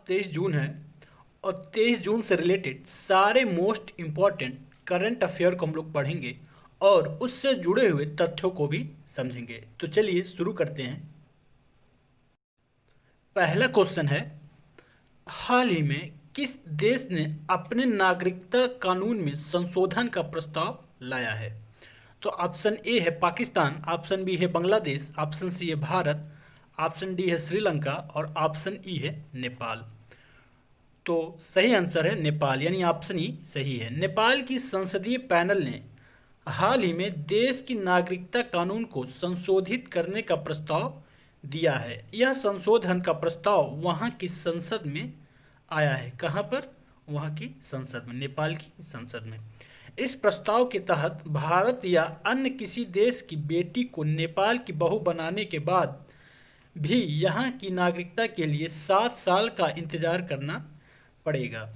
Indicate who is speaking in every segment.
Speaker 1: 23 जून है और 23 जून से रिलेटेड सारे मोस्ट इम्पॉर्टेंट करंट अफेयर को हम लोग पढ़ेंगे और उससे जुड़े हुए तथ्यों को भी समझेंगे। तो चलिए शुरू करते हैं। पहला क्वेश्चन है, हाल ही में किस देश ने अपने नागरिकता कानून में संशोधन का प्रस्ताव लाया है? तो ऑप्शन ए है पाकिस्तान, ऑप्शन बी है बांग्लादेश, ऑप्शन सी है भारत, ऑप्शन डी है श्रीलंका और ऑप्शन ई है नेपाल। तो सही आंसर है नेपाल, यानी ऑप्शन ई सही है। नेपाल की संसदीय पैनल ने हाल ही में देश की नागरिकता कानून को संशोधित करने का प्रस्ताव दिया है। यह संशोधन का प्रस्ताव वहां की संसद में आया है। कहां पर? वहां की संसद में, नेपाल की संसद में। इस प्रस्ताव के तहत भारत या अन्य किसी देश की बेटी को नेपाल की बहू बनाने के बाद भी यहाँ की नागरिकता के लिए 7 साल का इंतजार करना पड़ेगा।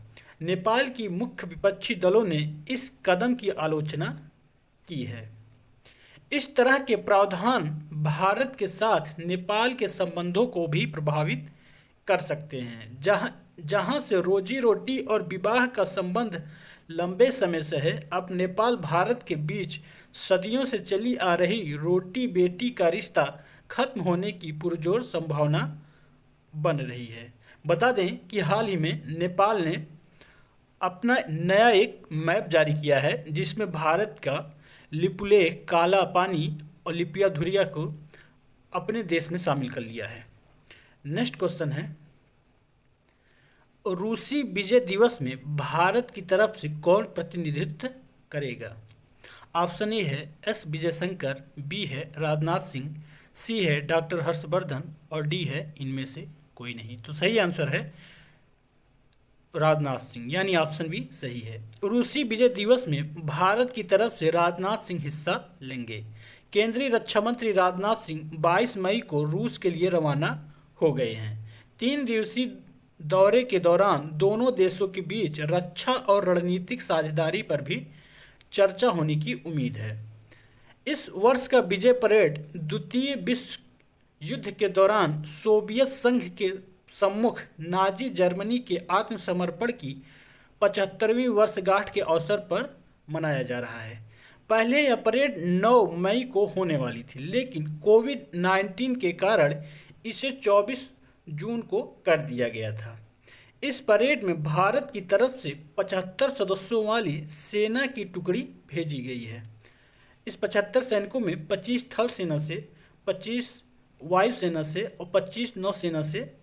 Speaker 1: नेपाल की मुख्य विपक्षी दलों ने इस कदम की आलोचना की है। इस तरह के प्रावधान भारत के साथ नेपाल के संबंधों को भी प्रभावित कर सकते हैं, जहां से रोजी रोटी और विवाह का संबंध लंबे समय से है। अब नेपाल भारत के बीच सदियों से चली आ रही रोटी बेटी का रिश्ता खत्म होने की पुरजोर संभावना बन रही है। बता दें कि हाल ही में नेपाल ने अपना नया एक मैप जारी किया है, जिसमें भारत का लिपुलेख, काला पानी और लिपियाधुरिया को अपने देश में शामिल कर लिया है। नेक्स्ट क्वेश्चन है, रूसी विजय दिवस में भारत की तरफ से कौन प्रतिनिधित्व करेगा? ऑप्शन ए है एस विजयशंकर, बी है राजनाथ सिंह, सी है डॉक्टर हर्षवर्धन और डी है इनमें से कोई नहीं। तो सही आंसर है राजनाथ सिंह, यानी ऑप्शन बी सही है। रूसी विजय दिवस में भारत की तरफ से राजनाथ सिंह हिस्सा लेंगे। केंद्रीय रक्षा मंत्री राजनाथ सिंह 22 मई को रूस के लिए रवाना हो गए हैं। 3 दिवसीय दौरे के दौरान दोनों देशों के बीच रक्षा और रणनीतिक साझेदारी पर भी चर्चा होने की उम्मीद है। इस वर्ष का विजय परेड द्वितीय विश्व युद्ध के दौरान सोवियत संघ के सम्मुख नाजी जर्मनी के आत्मसमर्पण की 75वीं वर्षगांठ के अवसर पर मनाया जा रहा है। पहले यह परेड 9 मई को होने वाली थी, लेकिन कोविड-19 के कारण इसे 24 जून को कर दिया गया था। इस परेड में भारत की तरफ से 75 सदस्यों वाली सेना की टुकड़ी भेजी गई है। इस 75 सैनिकों में 25 थल सेना से, 25 वायुसेना से और 25 नौसेना से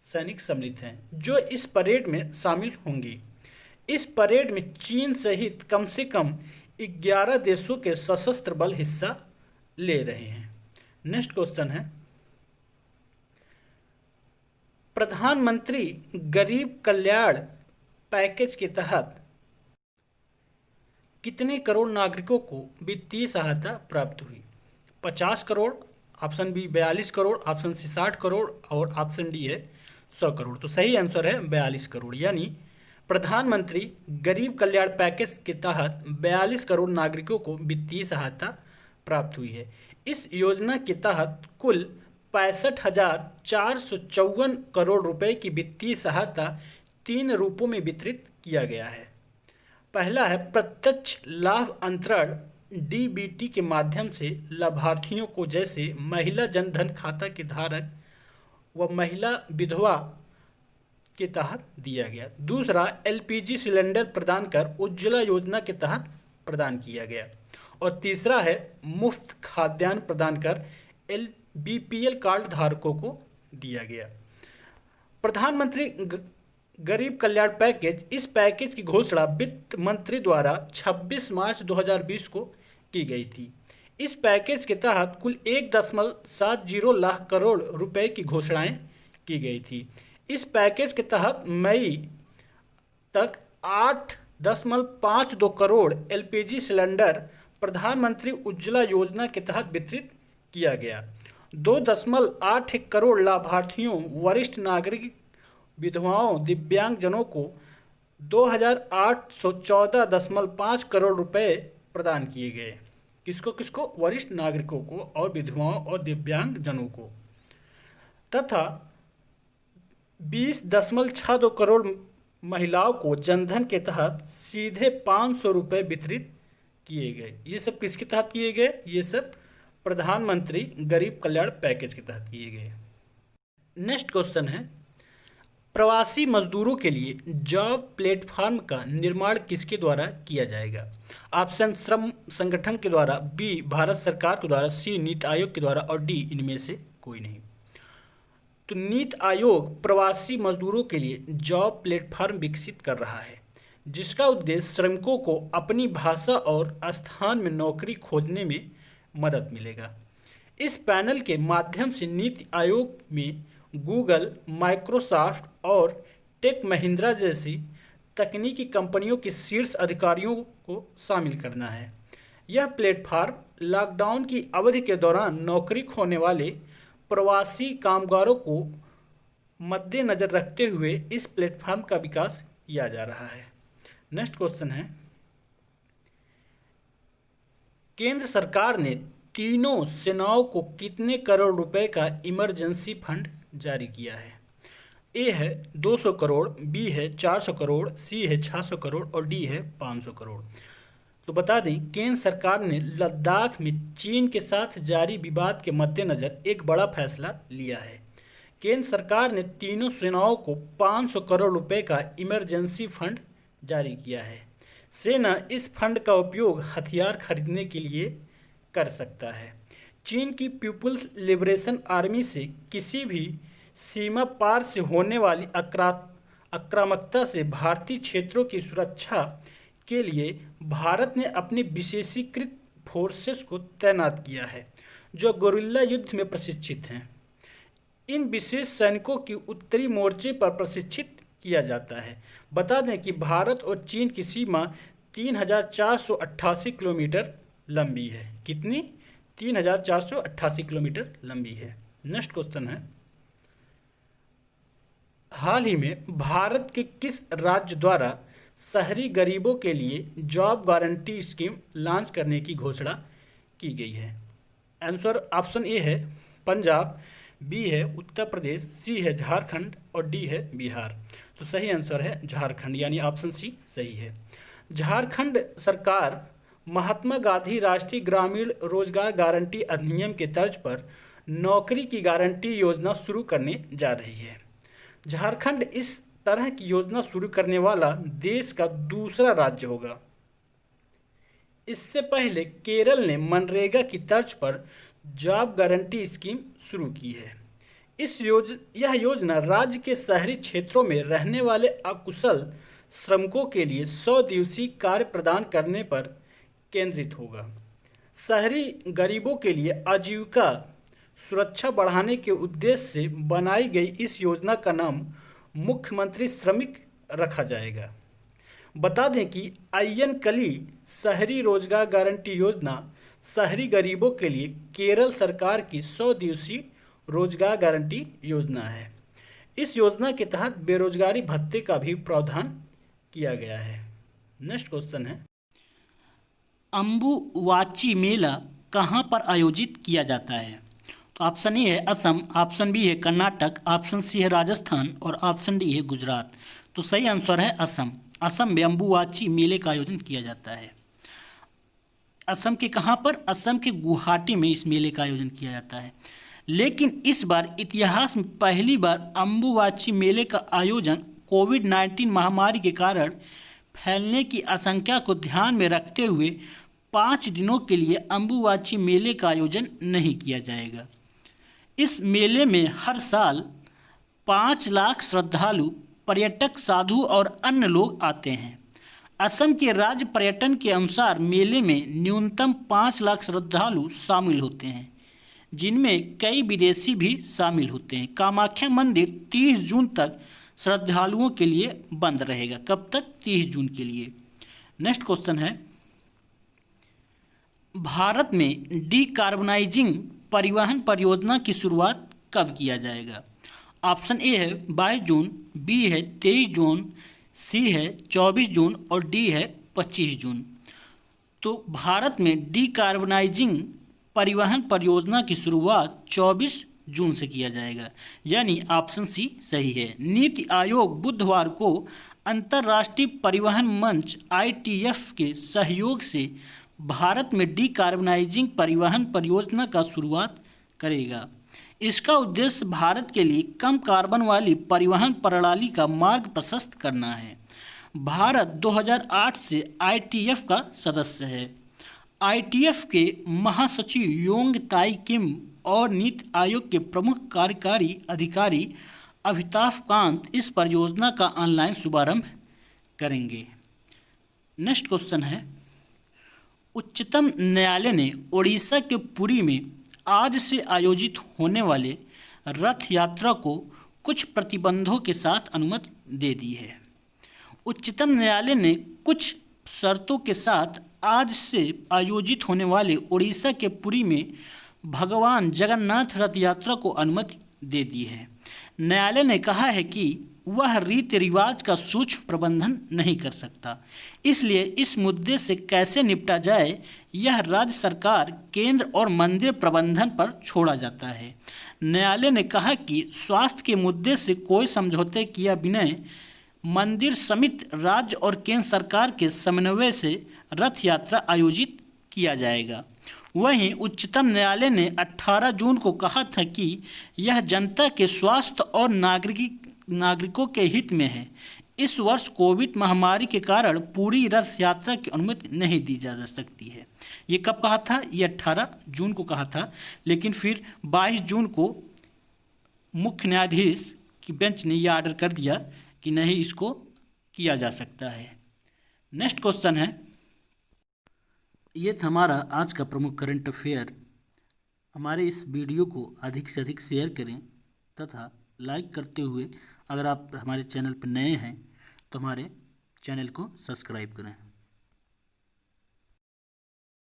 Speaker 1: सैनिक सम्मिलित हैं, जो इस परेड में शामिल होंगे। इस परेड में चीन सहित कम से कम 11 देशों के सशस्त्र बल हिस्सा ले रहे हैं। नेक्स्ट क्वेश्चन है, प्रधानमंत्री गरीब कल्याण पैकेज के तहत कितने करोड़ नागरिकों को वित्तीय सहायता प्राप्त हुई? 50 crore, option B 42 crore, option C 60 crore और ऑप्शन डी है 100 करोड़। तो सही आंसर है 42 करोड़, यानी प्रधानमंत्री गरीब कल्याण पैकेज के तहत 42 करोड़ नागरिकों को वित्तीय सहायता प्राप्त हुई है। इस योजना के तहत कुल 65,454 करोड़ रुपए की वित्तीय सहायता 3 रूपों में वितरित किया गया है। पहला है प्रत्यक्ष लाभ अंतरण, डीबीटी के माध्यम से लाभार्थियों को, जैसे महिला जनधन खाता के धारक व महिला विधवा के तहत दिया गया। दूसरा एलपीजी सिलेंडर प्रदान कर उज्ज्वला योजना के तहत प्रदान किया गया। और तीसरा है मुफ्त खाद्यान्न प्रदान कर बीपीएल कार्ड धारकों को दिया गया। प्रधानमंत्री गरीब कल्याण पैकेज, इस पैकेज की घोषणा वित्त मंत्री द्वारा 26 मार्च 2020 को की गई थी। इस पैकेज के तहत कुल 1.70 लाख करोड़ रुपए की घोषणाएं की गई थी। इस पैकेज के तहत मई तक 8.52 करोड़ एलपीजी सिलेंडर प्रधानमंत्री उज्ज्वला योजना के तहत वितरित किया गया। 2.81 करोड़ लाभार्थियों, वरिष्ठ नागरिक, विधवाओं, दिव्यांगजनों को 2,814.5 करोड़ रुपए प्रदान किए गए। किसको किसको? वरिष्ठ नागरिकों को और विधवाओं और दिव्यांगजनों को। तथा 20.62 करोड़ महिलाओं को जनधन के तहत सीधे 500 रुपये वितरित किए गए। ये सब किसके तहत किए गए? ये सब प्रधानमंत्री गरीब कल्याण पैकेज के तहत किए गए। नेक्स्ट क्वेश्चन है, प्रवासी मजदूरों के लिए जॉब प्लेटफॉर्म का निर्माण किसके द्वारा किया जाएगा? ऑप्शन श्रम संगठन के द्वारा, बी भारत सरकार के द्वारा, सी नीति आयोग के द्वारा और डी इनमें से कोई नहीं। तो नीति आयोग प्रवासी मजदूरों के लिए जॉब प्लेटफॉर्म विकसित कर रहा है, जिसका उद्देश्य श्रमिकों को अपनी भाषा और स्थान में नौकरी खोजने में मदद मिलेगा। इस पैनल के माध्यम से नीति आयोग में गूगल, माइक्रोसॉफ्ट और टेक महिंद्रा जैसी तकनीकी कंपनियों के शीर्ष अधिकारियों को शामिल करना है। यह प्लेटफॉर्म लॉकडाउन की अवधि के दौरान नौकरी खोने वाले प्रवासी कामगारों को मद्देनजर रखते हुए इस प्लेटफॉर्म का विकास किया जा रहा है। नेक्स्ट क्वेश्चन है, केंद्र सरकार ने तीनों सेनाओं को कितने करोड़ रुपए का इमरजेंसी फंड जारी किया है? ए है 200 करोड़, बी है 400 करोड़, सी है 600 करोड़ और डी है 500 करोड़। तो बता दें, केंद्र सरकार ने लद्दाख में चीन के साथ जारी विवाद के मद्देनज़र एक बड़ा फैसला लिया है। केंद्र सरकार ने तीनों सेनाओं को 500 करोड़ रुपए का इमरजेंसी फंड जारी किया है। सेना इस फंड का उपयोग हथियार खरीदने के लिए कर सकता है। चीन की पीपुल्स लिबरेशन आर्मी से किसी भी सीमा पार से होने वाली आक्रामकता से भारतीय क्षेत्रों की सुरक्षा के लिए भारत ने अपनी विशेषीकृत फोर्सेस को तैनात किया है, जो गुरिल्ला युद्ध में प्रशिक्षित हैं। इन विशेष सैनिकों की उत्तरी मोर्चे पर प्रशिक्षित किया जाता है। बता दें कि भारत और चीन की सीमा 3488 किलोमीटर लंबी है। कितनी? 3488 किलोमीटर लंबी है। नेक्स्ट क्वेश्चन है, हाल ही में भारत के किस राज्य द्वारा शहरी गरीबों के लिए जॉब गारंटी स्कीम लॉन्च करने की घोषणा की गई है? आंसर ऑप्शन ए है पंजाब, बी है उत्तर प्रदेश, सी है झारखंड और डी है बिहार। तो सही आंसर है झारखंड, यानी ऑप्शन सी सही है। झारखंड सरकार महात्मा गांधी राष्ट्रीय ग्रामीण रोजगार गारंटी अधिनियम के तर्ज पर नौकरी की गारंटी योजना शुरू करने जा रही है। झारखंड इस तरह की योजना शुरू करने वाला देश का दूसरा राज्य होगा। इससे पहले केरल ने मनरेगा की तर्ज पर जॉब गारंटी स्कीम शुरू की है। यह योजना राज्य के शहरी क्षेत्रों में रहने वाले अकुशल श्रमिकों के लिए 100 दिवसीय कार्य प्रदान करने पर केंद्रित होगा। शहरी गरीबों के लिए आजीविका सुरक्षा बढ़ाने के उद्देश्य से बनाई गई इस योजना का नाम मुख्यमंत्री श्रमिक रखा जाएगा। बता दें कि अय्यनकली शहरी रोजगार गारंटी योजना शहरी गरीबों के लिए केरल सरकार की 100 दिवसीय रोजगार गारंटी योजना है। इस योजना के तहत बेरोजगारी भत्ते का भी प्रावधान किया गया है। नेक्स्ट क्वेश्चन है, अम्बुवाची मेला कहाँ पर आयोजित किया जाता है? तो ऑप्शन ए है असम, ऑप्शन बी है कर्नाटक, ऑप्शन सी है राजस्थान और ऑप्शन डी है गुजरात। तो सही आंसर है असम। असम में अम्बुवाची मेले का आयोजन किया जाता है। असम के कहाँ पर? असम के गुवाहाटी में इस मेले का आयोजन किया जाता है। लेकिन इस बार इतिहास में पहली बार अम्बुवाची मेले का आयोजन कोविड-19 महामारी के कारण फैलने की आशंका को ध्यान में रखते हुए 5 दिनों के लिए अम्बुवाची मेले का आयोजन नहीं किया जाएगा। इस मेले में हर साल 5 लाख श्रद्धालु, पर्यटक, साधु और अन्य लोग आते हैं। असम के राज्य पर्यटन के अनुसार मेले में न्यूनतम 5 लाख श्रद्धालु शामिल होते हैं, जिनमें कई विदेशी भी शामिल होते हैं। कामाख्या मंदिर 30 जून तक श्रद्धालुओं के लिए बंद रहेगा। कब तक? 30 जून के लिए। नेक्स्ट क्वेश्चन है, भारत में डीकार्बनाइजिंग परिवहन परियोजना की शुरुआत कब किया जाएगा? ऑप्शन ए है 22 जून, बी है 23 जून, सी है 24 जून और डी है 25 जून। तो भारत में डीकार्बनाइजिंग परिवहन परियोजना की शुरुआत 24 जून से किया जाएगा, यानी ऑप्शन सी सही है। नीति आयोग बुधवार को अंतर्राष्ट्रीय परिवहन मंच ITF के सहयोग से भारत में डीकार्बनाइजिंग परिवहन परियोजना का शुरुआत करेगा। इसका उद्देश्य भारत के लिए कम कार्बन वाली परिवहन प्रणाली का मार्ग प्रशस्त करना है। भारत 2008 से ITF का सदस्य है। ITF के महासचिव योंग ताई किम और नीति आयोग के प्रमुख कार्यकारी अधिकारी अमिताभ कांत इस परियोजना का ऑनलाइन शुभारंभ करेंगे। नेक्स्ट क्वेश्चन है, उच्चतम न्यायालय ने ओडिशा के पुरी में आज से आयोजित होने वाले रथ यात्रा को कुछ प्रतिबंधों के साथ अनुमति दे दी है। उच्चतम न्यायालय ने कुछ शर्तों के साथ आज से आयोजित होने वाले ओडिशा के पुरी में भगवान जगन्नाथ रथ यात्रा को अनुमति दे दी है। न्यायालय ने कहा है कि वह रीति रिवाज का सूक्ष्म प्रबंधन नहीं कर सकता, इसलिए इस मुद्दे से कैसे निपटा जाए यह राज्य सरकार, केंद्र और मंदिर प्रबंधन पर छोड़ा जाता है। न्यायालय ने कहा कि स्वास्थ्य के मुद्दे से कोई समझौते किए बिना मंदिर समिति, राज्य और केंद्र सरकार के समन्वय से रथ यात्रा आयोजित किया जाएगा। वहीं उच्चतम न्यायालय ने 18 जून को कहा था कि यह जनता के स्वास्थ्य और नागरिकों के हित में है। इस वर्ष कोविड महामारी के कारण पूरी रथ यात्रा की अनुमति नहीं दी जा सकती है। ये कब कहा था? ये 18 जून को कहा था, लेकिन फिर 22 जून को मुख्य न्यायाधीश की बेंच ने यह ऑर्डर कर दिया कि नहीं, इसको किया जा सकता है। नेक्स्ट क्वेश्चन है, ये था हमारा आज का प्रमुख करंट अफेयर। हमारे इस वीडियो को अधिक से अधिक शेयर करें तथा लाइक करते हुए, अगर आप हमारे चैनल पर नए हैं तो हमारे चैनल को सब्सक्राइब करें।